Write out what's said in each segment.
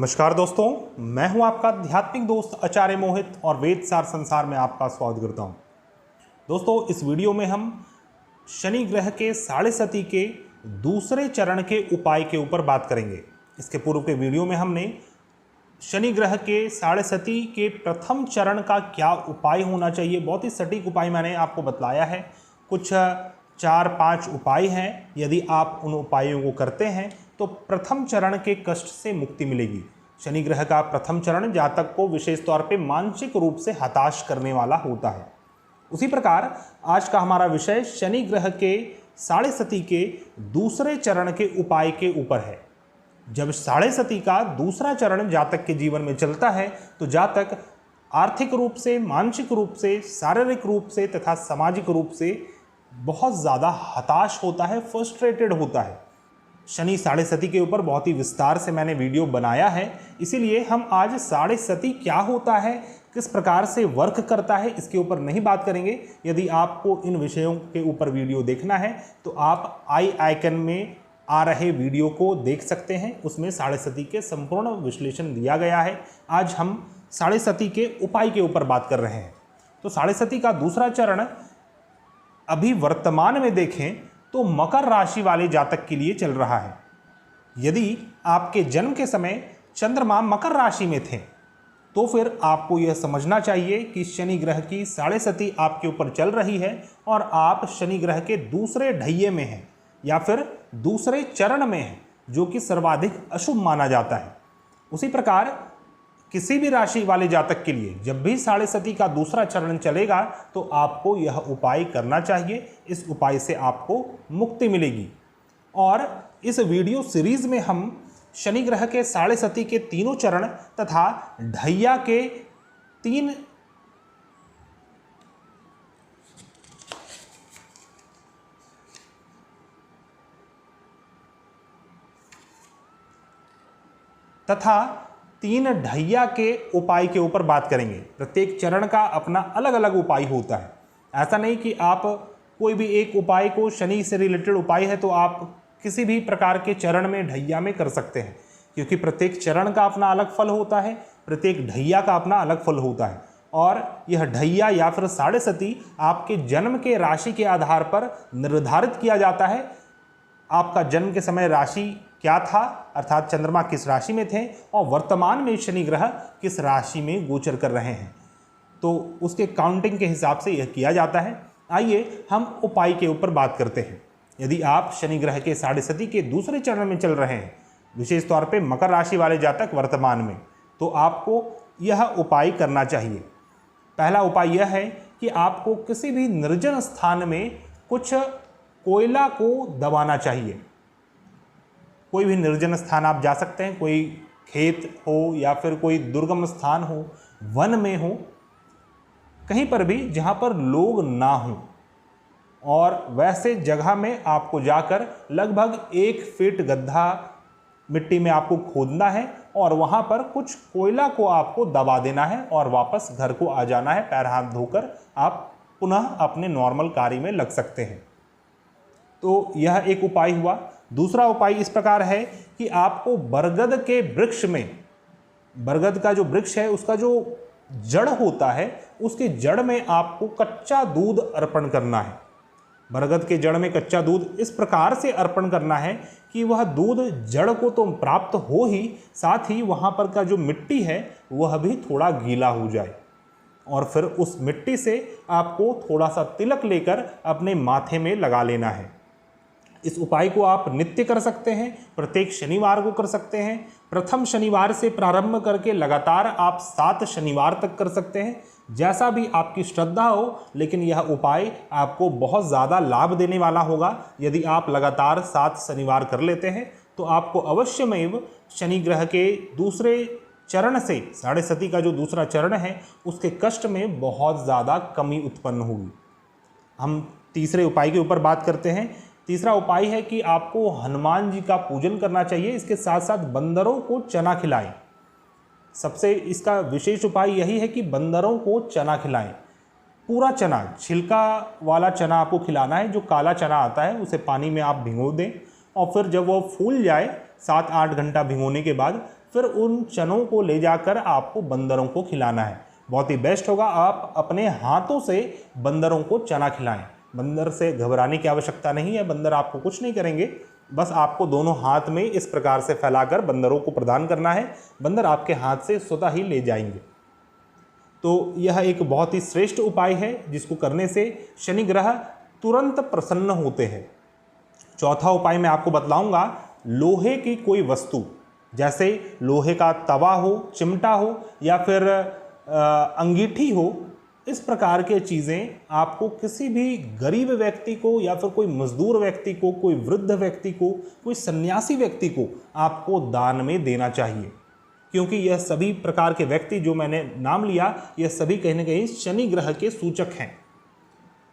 नमस्कार दोस्तों, मैं हूं आपका आध्यात्मिक दोस्त आचार्य मोहित और वेद सार संसार में आपका स्वागत करता हूं। दोस्तों, इस वीडियो में हम शनि ग्रह के साढ़े सती के दूसरे चरण के उपाय के ऊपर बात करेंगे। इसके पूर्व के वीडियो में हमने शनि ग्रह के साढ़े सती के प्रथम चरण का क्या उपाय होना चाहिए, बहुत ही सटीक उपाय मैंने आपको बतलाया है। कुछ 4-5 उपाय हैं, यदि आप उन उपायों को करते हैं तो प्रथम चरण के कष्ट से मुक्ति मिलेगी। शनि ग्रह का प्रथम चरण जातक को विशेष तौर पे मानसिक रूप से हताश करने वाला होता है। उसी प्रकार आज का हमारा विषय शनि ग्रह के साढ़े सती के दूसरे चरण के उपाय के ऊपर है। जब साढ़े सती का दूसरा चरण जातक के जीवन में चलता है तो जातक आर्थिक रूप से, मानसिक रूप से, शारीरिक रूप से तथा सामाजिक रूप से बहुत ज़्यादा हताश होता है, फ्रस्ट्रेटेड होता है। शनि साढ़े सती के ऊपर बहुत ही विस्तार से मैंने वीडियो बनाया है, इसीलिए हम आज साढ़े सती क्या होता है, किस प्रकार से वर्क करता है, इसके ऊपर नहीं बात करेंगे। यदि आपको इन विषयों के ऊपर वीडियो देखना है तो आप आई आइकन में आ रहे वीडियो को देख सकते हैं, उसमें साढ़े सती के संपूर्ण विश्लेषण दिया गया है। आज हम साढ़े सती के उपाय के ऊपर बात कर रहे हैं। तो साढ़े सती का दूसरा चरण अभी वर्तमान में देखें तो मकर राशि वाले जातक के लिए चल रहा है। यदि आपके जन्म के समय चंद्रमा मकर राशि में थे तो फिर आपको यह समझना चाहिए कि शनि ग्रह की साढ़े सती आपके ऊपर चल रही है और आप शनि ग्रह के दूसरे ढैये में हैं या फिर दूसरे चरण में हैं, जो कि सर्वाधिक अशुभ माना जाता है। उसी प्रकार किसी भी राशि वाले जातक के लिए जब भी साढ़े सती का दूसरा चरण चलेगा तो आपको यह उपाय करना चाहिए। इस उपाय से आपको मुक्ति मिलेगी। और इस वीडियो सीरीज में हम शनि ग्रह के साढ़े सती के तीनों चरण तथा ढैया के 3 ढैया के उपाय के ऊपर बात करेंगे। प्रत्येक चरण का अपना अलग अलग उपाय होता है। ऐसा नहीं कि आप कोई भी एक उपाय को, शनि से रिलेटेड उपाय है तो आप किसी भी प्रकार के चरण में, ढैया में कर सकते हैं, क्योंकि प्रत्येक चरण का अपना अलग फल होता है, प्रत्येक ढैया का अपना अलग फल होता है। और यह ढैया या फिर साढ़े सती आपके जन्म के राशि के आधार पर निर्धारित किया जाता है। आपका जन्म के समय राशि क्या था, अर्थात चंद्रमा किस राशि में थे और वर्तमान में शनि ग्रह किस राशि में गोचर कर रहे हैं, तो उसके काउंटिंग के हिसाब से यह किया जाता है। आइए हम उपाय के ऊपर बात करते हैं। यदि आप शनि ग्रह के साढ़े सती के दूसरे चरण में चल रहे हैं, विशेष तौर पे मकर राशि वाले जातक वर्तमान में, तो आपको यह उपाय करना चाहिए। पहला उपाय यह है कि आपको किसी भी निर्जन स्थान में कुछ कोयला को दबाना चाहिए। कोई भी निर्जन स्थान आप जा सकते हैं, कोई खेत हो या फिर कोई दुर्गम स्थान हो, वन में हो, कहीं पर भी जहां पर लोग ना हों। और वैसे जगह में आपको जाकर लगभग 1 फीट गड्ढा मिट्टी में आपको खोदना है और वहां पर कुछ कोयला को आपको दबा देना है और वापस घर को आ जाना है। पैर हाथ धोकर आप पुनः अपने नॉर्मल कार्य में लग सकते हैं। तो यह एक उपाय हुआ। दूसरा उपाय इस प्रकार है कि आपको बरगद के वृक्ष में, बरगद का जो वृक्ष है उसका जो जड़ होता है, उसके जड़ में आपको कच्चा दूध अर्पण करना है। बरगद के जड़ में कच्चा दूध इस प्रकार से अर्पण करना है कि वह दूध जड़ को तो प्राप्त हो ही, साथ ही वहाँ पर का जो मिट्टी है वह भी थोड़ा गीला हो जाए। और फिर उस मिट्टी से आपको थोड़ा सा तिलक लेकर अपने माथे में लगा लेना है। इस उपाय को आप नित्य कर सकते हैं, प्रत्येक शनिवार को कर सकते हैं। प्रथम शनिवार से प्रारंभ करके लगातार आप 7 शनिवार तक कर सकते हैं, जैसा भी आपकी श्रद्धा हो। लेकिन यह उपाय आपको बहुत ज़्यादा लाभ देने वाला होगा। यदि आप लगातार 7 शनिवार कर लेते हैं तो आपको अवश्यमेव शनि ग्रह के दूसरे चरण से, साढ़े सती का जो दूसरा चरण है, उसके कष्ट में बहुत ज़्यादा कमी उत्पन्न होगी। हम तीसरे उपाय के ऊपर बात करते हैं। तीसरा उपाय है कि आपको हनुमान जी का पूजन करना चाहिए। इसके साथ साथ बंदरों को चना खिलाएं। सबसे इसका विशेष उपाय यही है कि बंदरों को चना खिलाएं। पूरा चना, छिलका वाला चना आपको खिलाना है। जो काला चना आता है उसे पानी में आप भिगो दें और फिर जब वो फूल जाए, 7-8 घंटा भिगोने के बाद फिर उन चनों को ले जाकर आपको बंदरों को खिलाना है। बहुत ही बेस्ट होगा आप अपने हाथों से बंदरों को चना खिलाएं। बंदर से घबराने की आवश्यकता नहीं है, बंदर आपको कुछ नहीं करेंगे, बस आपको दोनों हाथ में इस प्रकार से फैलाकर बंदरों को प्रदान करना है, बंदर आपके हाथ से स्वतः ही ले जाएंगे। तो यह एक बहुत ही श्रेष्ठ उपाय है जिसको करने से शनि ग्रह तुरंत प्रसन्न होते हैं। चौथा उपाय मैं आपको बतलाऊंगा, लोहे की कोई वस्तु, जैसे लोहे का तवा हो, चिमटा हो या फिर अंगीठी हो, इस प्रकार के चीज़ें आपको किसी भी गरीब व्यक्ति को या फिर कोई मजदूर व्यक्ति को, कोई वृद्ध व्यक्ति को, कोई सन्यासी व्यक्ति को आपको दान में देना चाहिए, क्योंकि यह सभी प्रकार के व्यक्ति जो मैंने नाम लिया यह सभी कहीं ना कहीं शनि ग्रह के सूचक हैं।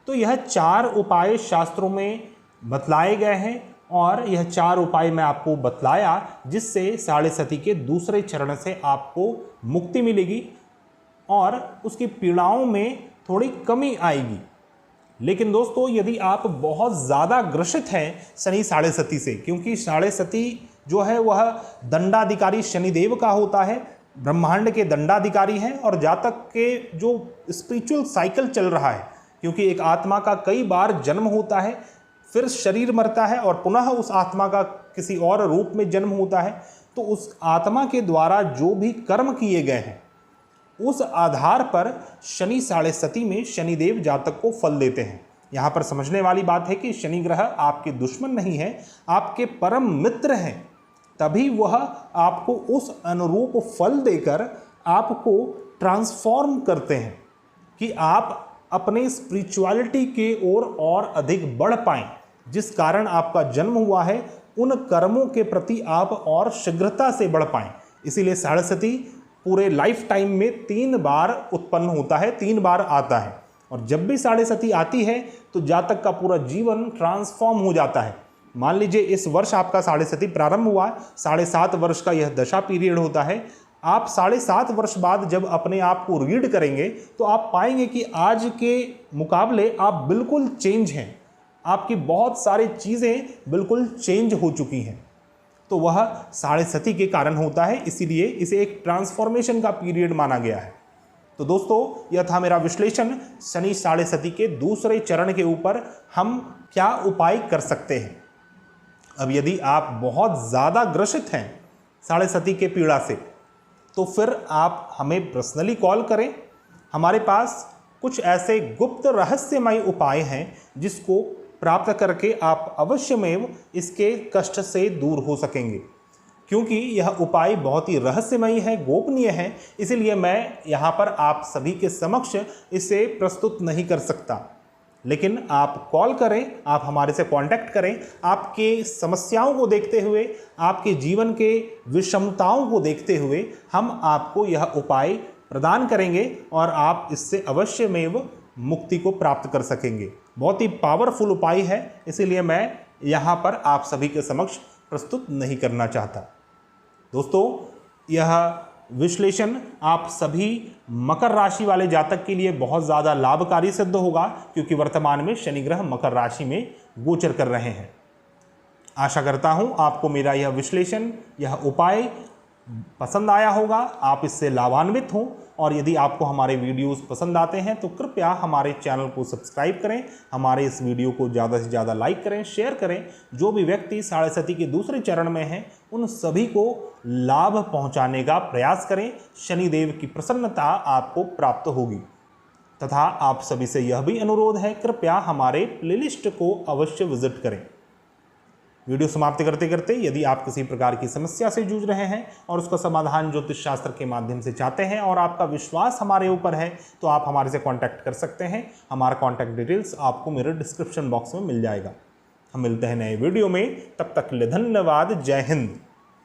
तो यह 4 उपाय शास्त्रों में बतलाए गए हैं और यह 4 उपाय मैं आपको बतलाया जिससे साढ़े सती के दूसरे चरण से आपको मुक्ति मिलेगी और उसकी पीड़ाओं में थोड़ी कमी आएगी। लेकिन दोस्तों यदि आप बहुत ज़्यादा ग्रसित हैं शनि साढ़े सती से, क्योंकि साढ़े सती जो है वह दंडाधिकारी शनिदेव का होता है, ब्रह्मांड के दंडाधिकारी हैं और जातक के जो स्पिरिचुअल साइकिल चल रहा है, क्योंकि एक आत्मा का कई बार जन्म होता है, फिर शरीर मरता है और पुनः उस आत्मा का किसी और रूप में जन्म होता है, तो उस आत्मा के द्वारा जो भी कर्म किए गए हैं उस आधार पर शनि साढ़े सती में शनिदेव जातक को फल देते हैं। यहाँ पर समझने वाली बात है कि शनि ग्रह आपके दुश्मन नहीं है, आपके परम मित्र हैं, तभी वह आपको उस अनुरूप फल देकर आपको ट्रांसफॉर्म करते हैं कि आप अपने स्पिरिचुअलिटी के ओर और अधिक बढ़ पाएं। जिस कारण आपका जन्म हुआ है उन कर्मों के प्रति आप और शीघ्रता से बढ़ पाएं। इसीलिए साढ़े सती पूरे लाइफ टाइम में 3 बार उत्पन्न होता है, 3 बार आता है, और जब भी साढ़े सती आती है तो जातक का पूरा जीवन ट्रांसफॉर्म हो जाता है। मान लीजिए इस वर्ष आपका साढ़े सती प्रारंभ हुआ, 7.5 वर्ष का यह दशा पीरियड होता है। आप 7.5 वर्ष बाद जब अपने आप को रीड करेंगे तो आप पाएंगे कि आज के मुकाबले आप बिल्कुल चेंज हैं, आपकी बहुत सारी चीज़ें बिल्कुल चेंज हो चुकी हैं। तो वह साढ़े सती के कारण होता है, इसीलिए इसे एक ट्रांसफॉर्मेशन का पीरियड माना गया है। तो दोस्तों यह था मेरा विश्लेषण शनि साढ़े सती के दूसरे चरण के ऊपर हम क्या उपाय कर सकते हैं। अब यदि आप बहुत ज़्यादा ग्रसित हैं साढ़े सती के पीड़ा से, तो फिर आप हमें पर्सनली कॉल करें। हमारे पास कुछ ऐसे गुप्त रहस्यमय उपाय हैं जिसको प्राप्त करके आप अवश्यमेव इसके कष्ट से दूर हो सकेंगे। क्योंकि यह उपाय बहुत ही रहस्यमयी है, गोपनीय है, इसलिए मैं यहाँ पर आप सभी के समक्ष इसे प्रस्तुत नहीं कर सकता। लेकिन आप कॉल करें, आप हमारे से कांटेक्ट करें, आपके समस्याओं को देखते हुए, आपके जीवन के विषमताओं को देखते हुए हम आपको यह उपाय प्रदान करेंगे और आप इससे अवश्यमेव मुक्ति को प्राप्त कर सकेंगे। बहुत ही पावरफुल उपाय है, इसीलिए मैं यहाँ पर आप सभी के समक्ष प्रस्तुत नहीं करना चाहता। दोस्तों यह विश्लेषण आप सभी मकर राशि वाले जातक के लिए बहुत ज़्यादा लाभकारी सिद्ध होगा, क्योंकि वर्तमान में शनि ग्रह मकर राशि में गोचर कर रहे हैं। आशा करता हूँ आपको मेरा यह विश्लेषण, यह उपाय पसंद आया होगा, आप इससे लाभान्वित हों। और यदि आपको हमारे वीडियोस पसंद आते हैं तो कृपया हमारे चैनल को सब्सक्राइब करें, हमारे इस वीडियो को ज़्यादा से ज़्यादा लाइक करें, शेयर करें। जो भी व्यक्ति साढ़े सती के दूसरे चरण में हैं उन सभी को लाभ पहुंचाने का प्रयास करें। शनिदेव की प्रसन्नता आपको प्राप्त होगी। तथा आप सभी से यह भी अनुरोध है, कृपया हमारे प्लेलिस्ट को अवश्य विजिट करें। वीडियो समाप्त करते करते यदि आप किसी प्रकार की समस्या से जूझ रहे हैं और उसका समाधान ज्योतिष शास्त्र के माध्यम से चाहते हैं और आपका विश्वास हमारे ऊपर है, तो आप हमारे से कांटेक्ट कर सकते हैं। हमारा कांटेक्ट डिटेल्स आपको मेरे डिस्क्रिप्शन बॉक्स में मिल जाएगा। हम मिलते हैं नए वीडियो में, तब तक के लिए धन्यवाद। जय हिंद।